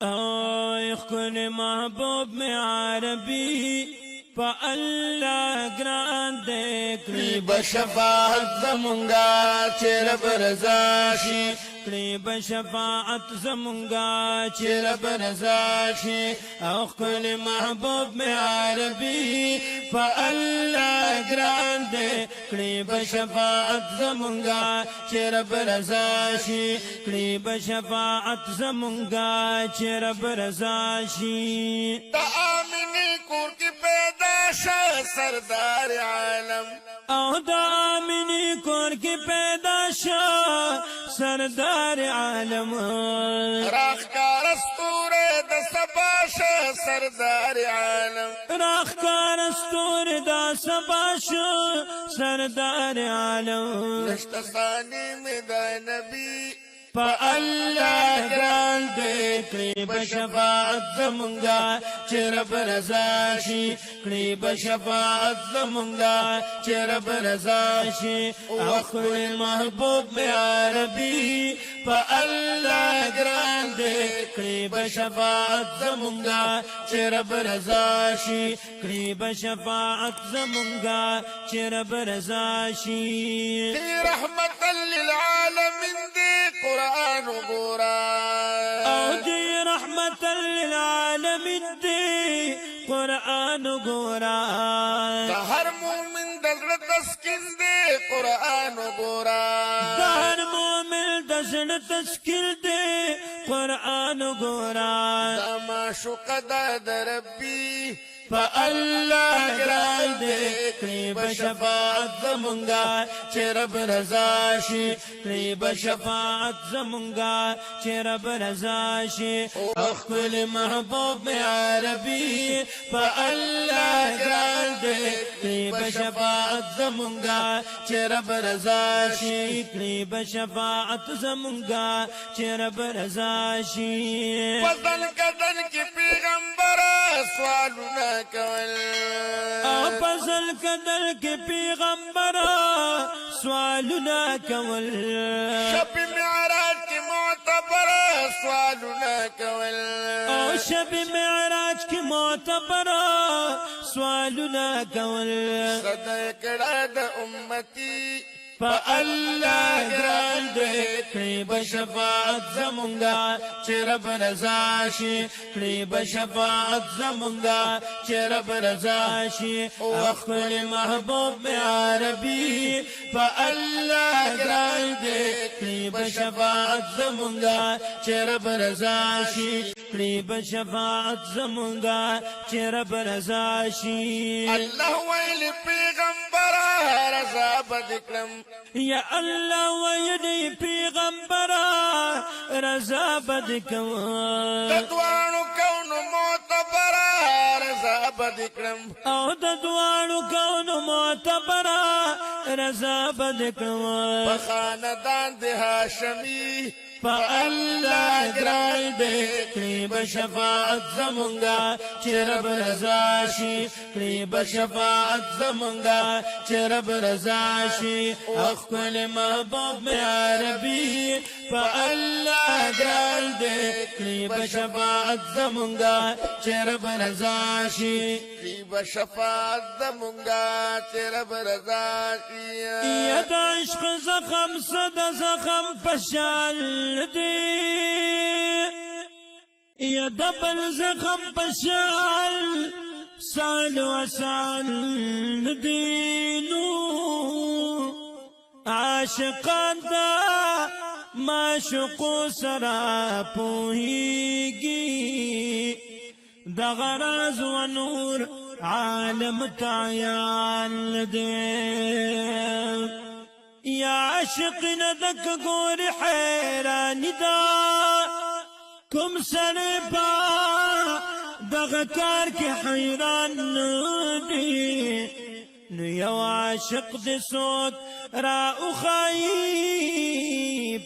اوه خپل محبوب میں عربی پا اللہ گران دے کړي بشفاعت زمونږه چې رب رضا شي کړي بشفاعت زمونږه چې رب رضا شي او خپل محبوب میں عربی پا اللہ گران دے کړي بشفاعت زمونږه چې رب رضا شي کړي بشفاعت زمونږه چې رب رضا شي د آمینی کور کې پیدا شه سردار عالم او دا آمینی کور کی پیدا شا سردار عالم راخکار استوره د سبا شه سردار عالم راخکار استور دا سبا شا سردار عالم نشته ثانی مې د نبی پا اللہ گران دے کړي بشفاعت زمونږه چې رب رضا شي کړي بشفاعت زمونږه چې رب رضا شي او خپل محبوب میں عربی پا اللہ گران دے کړي بشفاعت زمونږه چې رب رضا شي کړي بشفاعت زمونږه چې رب رضا شي رحمت للعالمین دی قرآن وګورا او دی رحمت للعالمین دی قرآن وګورا د هر مؤمن د زړه تسکین دی قرآن وګورا د هر مؤمن د زړه تسکین دی قرآن وګورا دا معشوقه ده د ربي پا اللہ گران دے کړي بشفاعت زمونږه چې رب رضا شي کړي بشفاعت زمونږه چې رب رضا شي او خپل محبوب میں عربی پا اللہ گران دے کړي بشفاعت زمونږه چې رب رضا شي کړي بشفاعت زمونږه چې رب رضا شي بدن کدن کی پیغمبر سوالونه کول او پسل کدل کی پیغمبر سوالونه کول شب معراج کی معتبر سوالونه کول او شب معراج کی معتبر سوالونه کول صدای کړه د امتی پا اللہ گران دے کړي بشفاعت زمونږه چې رب رضا شي کړي بشفاعت زمونږه چې رب رضا شي او خپل محبوب میں عربی پا اللہ گران دے کړي بشفاعت زمونږه چې رب رضا شي کړي بشفاعت زمونږه چې رب رضا شي الله ویل پیغمبر رضا بدکرم یا اللہ ویلی پیغمبرا رضا بدکم ددوانو کونو معتبر رضا بدکرم او ددوانو کونو معتبرا رضا بدکم بخاندان دی هاشمی پا اللہ گران دے کړي بشفاعت زمونږه چې رب رضا شي کړي بشفاعت زمونږه چې رب رضا شي او خپل محبوب میں عربی پا اللہ گران دے کړي بشفاعت زمونږه چې رب رضا شي کړي بشفاعت زمونږه چې رب رضا شي یا د عشق زخم صد زخم پشال دی یا دبل زخم پشال سال و سال دینو عاشقان دا معشوقو سرا پوهیگی دا غراز و نور عالم تعیان دے یا عاشق ندک گور حیرانی دا کم سر با دغکار کی حیران دی نو یو عاشق دی سوک را اخائی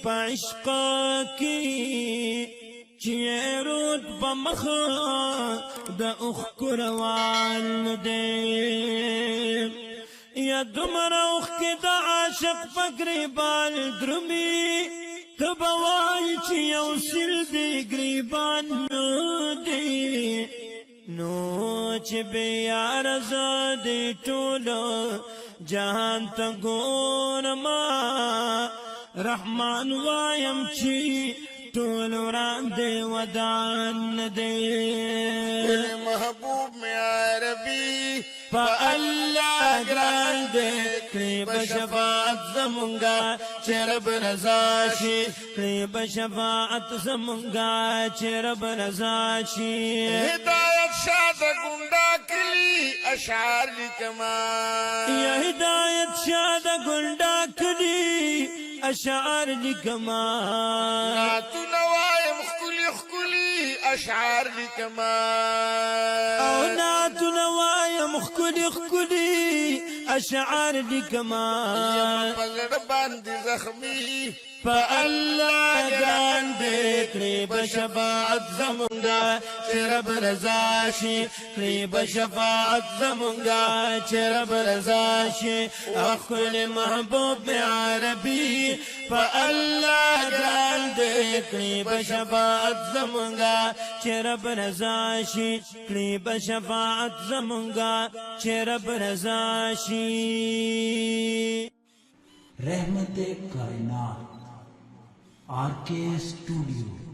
پا عشق کی چی رود بمخ دا اخکر وان دی یا دمر اوخ کی دا عاشق پا گریبان درمی تبوائی چی یو سل دی گریبان چې بیار زدی ټولو جهان ته ګورما رحمان وایم چې ټول وړاندې ودان دی محبوب میں عربی فالله ګران دې کړي بشفاعت زمونږه چې رب رضا شي کړي بشفاعت زمونږه چې رب رضا شي ہدایت شاد گنڈا کلی اشعار لکما یا هدایت شاد ګنډا کړي اشعار لکما ناتو نوایم خکلی خکلی اشعار لکما او ناتو نوایم خکلی خکلی اشعار لکما پزړ باندې زخمی فالله ګران دې کړي بشفاعت زمونږه چې رب رضا شي کړي بشفاعت زمونږه چې رب رضا شي خپل محبوب عربي فالله ګران دې کړي بشفاعت زمونږه چې رب رضا شي کړي بشفاعت زمونږه چې رب رضا شي रहमत कायनात आर के स्टूडियो।